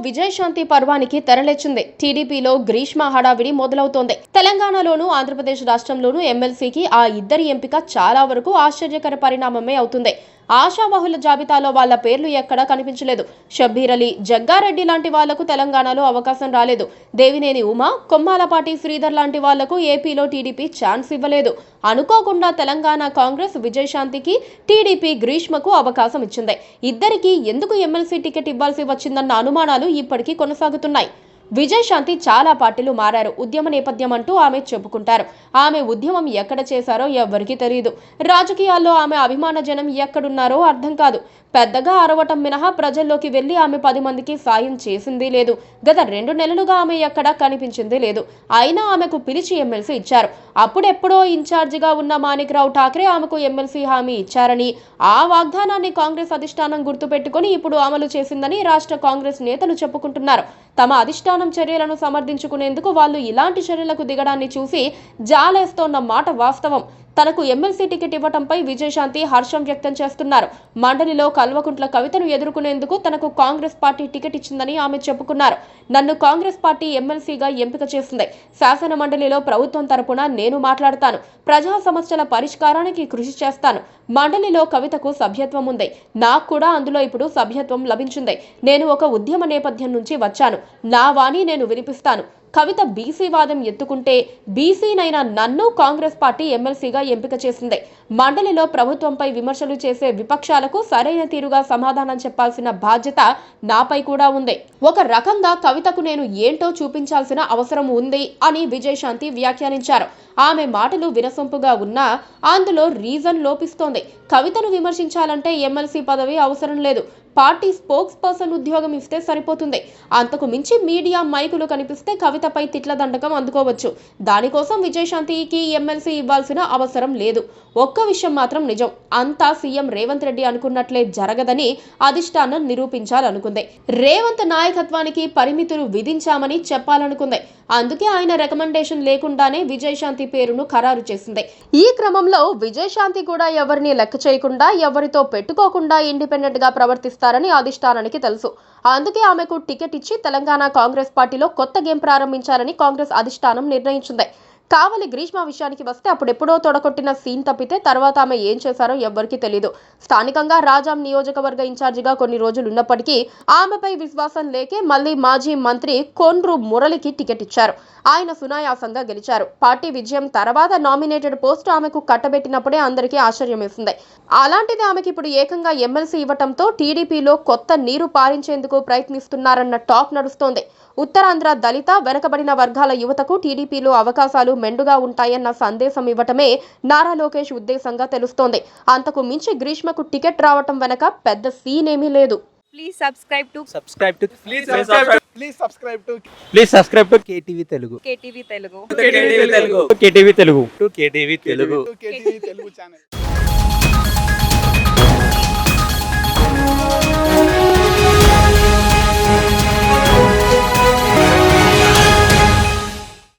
విజయశాంతి పర్వానికి తెరలేచింది. టీడీపీలో గ్రీష్మ హడావిడి మొదలవుతోంది. తెలంగాణలోనూ ఆంధ్రప్రదేశ్ రాష్ట్రంలోనూ ఎమ్మెల్సీకి ఆ ఇద్దరి ఎంపిక చాలా వరకు ఆశ్చర్యకర పరిణామమే అవుతుంది. ఆశావహుల జాబితాలో వాళ్ల పేర్లు ఎక్కడా కనిపించలేదు. షబ్బీర్ అలీ, జగ్గారెడ్డి లాంటి వాళ్లకు తెలంగాణలో అవకాశం రాలేదు. దేవినేని ఉమా, కొమ్మాలపాటి శ్రీధర్ లాంటి వాళ్లకు ఏపీలో టీడీపీ ఛాన్స్ ఇవ్వలేదు. అనుకోకుండా తెలంగాణ కాంగ్రెస్ విజయశాంతికి, టీడీపీ గ్రీష్మకు అవకాశం ఇచ్చింది. ఇద్దరికి ఎందుకు ఎమ్మెల్సీ టికెట్ ఇవ్వాల్సి వచ్చిందన్న అనుమానాలు ఇప్పటికీ కొనసాగుతున్నాయి. విజయశాంతి చాలా పార్టీలు మారారు. ఉద్యమ నేపథ్యం అంటూ ఆమె చెప్పుకుంటారు. ఆమె ఉద్యమం ఎక్కడ చేశారో ఎవ్వరికీ తెలియదు. రాజకీయాల్లో ఆమె అభిమాన జనం ఎక్కడున్నారో అర్థం కాదు. పెద్దగా అరవటం మినహా ప్రజల్లోకి వెళ్లి ఆమె 10 మందికి సాయం చేసింది లేదు. గత 2 నెలలుగా ఆమె ఎక్కడా కనిపించింది లేదు. అయినా ఆమెకు పిలిచి ఎమ్మెల్సీ ఇచ్చారు. అప్పుడెప్పుడో ఇన్ఛార్జిగా ఉన్న మాణిక్రావు ఠాక్రే ఆమెకు ఎమ్మెల్సీ హామీ ఇచ్చారని, ఆ వాగ్దానాన్ని కాంగ్రెస్ అధిష్టానం గుర్తుపెట్టుకుని ఇప్పుడు అమలు చేసిందని రాష్ట్ర కాంగ్రెస్ నేతలు చెప్పుకుంటున్నారు. తమ అధిష్టానం చర్యలను సమర్థించుకునేందుకు వాళ్ళు ఇలాంటి చర్యలకు దిగడాన్ని చూసి జాలేస్తోన్న మాట వాస్తవం. తనకు ఎమ్మెల్సీ టికెట్ ఇవ్వటంపై విజయశాంతి హర్షం వ్యక్తం చేస్తున్నారు. మండలిలో కల్వకుంట్ల కవితను ఎదుర్కొనేందుకు తనకు కాంగ్రెస్ పార్టీ టికెట్ ఇచ్చిందని ఆమె చెప్పుకున్నారు. నన్ను కాంగ్రెస్ పార్టీ ఎమ్మెల్సీగా ఎంపిక చేసింది. శాసన మండలిలో ప్రభుత్వం తరపున నేను మాట్లాడతాను. ప్రజా సమస్యల పరిష్కారానికి కృషి చేస్తాను. మండలిలో కవితకు సభ్యత్వం ఉంది. నాకు కూడా అందులో ఇప్పుడు సభ్యత్వం లభించింది. నేను ఒక ఉద్యమ నేపథ్యం నుంచి వచ్చాను. నా వాణి నేను వినిపిస్తాను. కవిత బీసీ వాదం ఎత్తుకుంటే బీసీనైనా నన్ను కాంగ్రెస్ పార్టీ ఎమ్మెల్సీగా ఎంపిక చేసింది. మండలిలో ప్రభుత్వంపై విమర్శలు చేసే విపక్షాలకు సరైన తీరుగా సమాధానం చెప్పాల్సిన బాధ్యత నాపై కూడా ఉంది. ఒక రకంగా కవితకు నేను ఏంటో చూపించాల్సిన అవసరం ఉంది అని విజయశాంతి వ్యాఖ్యానించారు. ఆమె మాటలు వినసొంపుగా ఉన్నా అందులో రీజన్ లోపిస్తోంది. కవితను విమర్శించాలంటే ఎమ్మెల్సీ పదవి అవసరం లేదు. పార్టీ స్పోక్స్ పర్సన్ ఉద్యోగం ఇస్తే సరిపోతుంది. అంతకు మించి మీడియా మైకులు కనిపిస్తే కవితపై తిట్ల దండకం అందుకోవచ్చు. దానికోసం విజయశాంతికి ఎమ్మెల్సీ ఇవ్వాల్సిన అవసరం లేదు. ఒక్క విషయం మాత్రం నిజం, అంతా సీఎం రేవంత్ రెడ్డి అనుకున్నట్లే జరగదని అధిష్టానం నిరూపించాలనుకుంది. రేవంత్ నాయకత్వానికి పరిమితులు విధించామని చెప్పాలనుకుంది. అందుకే ఆయన రికమెండేషన్ లేకుండానే విజయశాంతి పేరును ఖరారు చేసింది. ఈ క్రమంలో విజయశాంతి కూడా ఎవరిని లెక్క చేయకుండా, ఎవరితో పెట్టుకోకుండా ఇండిపెండెంట్ గా ప్రవర్తిస్తారని అధిష్టానానికి తెలుసు. అందుకే ఆమెకు టికెట్ ఇచ్చి తెలంగాణ కాంగ్రెస్ పార్టీలో కొత్త గేమ్ ప్రారంభించాలని కాంగ్రెస్ అధిష్టానం నిర్ణయించింది. కావలి గ్రీష్మ విషయానికి వస్తే అప్పుడెప్పుడో తొడగొట్టిన సీన్ తప్పితే తర్వాత ఆమె ఏం చేశారో ఎవ్వరికీ తెలియదు. స్థానికంగా రాజాం నియోజకవర్గ ఇన్ఛార్జిగా కొన్ని రోజులు ఉన్నప్పటికీ ఆమెపై విశ్వాసం లేకే మళ్లీ మాజీ మంత్రి కొండ్రు మురళికి టికెట్ ఇచ్చారు. ఆయన సునాయాసంగా గెలిచారు. పార్టీ విజయం తర్వాత నామినేటెడ్ పోస్ట్ ఆమెకు కట్టబెట్టినప్పుడే అందరికీ ఆశ్చర్యం వేసింది. అలాంటిది ఆమెకి ఇప్పుడు ఏకంగా ఎమ్మెల్సీ ఇవ్వటంతో టీడీపీలో కొత్త నీరు పారించేందుకు ప్రయత్నిస్తున్నారన్న టాక్ నడుస్తోంది. ఉత్తరాంధ్ర దళిత, వెనకబడిన వర్గాల యువతకు టీడీపీలో అవకాశాలు మెండుగా ఉంటాయన్న సందేశం ఇవ్వటమే నారా లోకేష్ ఉద్దేశంగా తెలుస్తోంది. అంతకు మించి గ్రీష్మకు టికెట్ రావటం వెనక పెద్ద సీన్ ఏమీ లేదు. Please subscribe to KTV Telugu. KTV Telugu. KTV Telugu. KTV Telugu channel.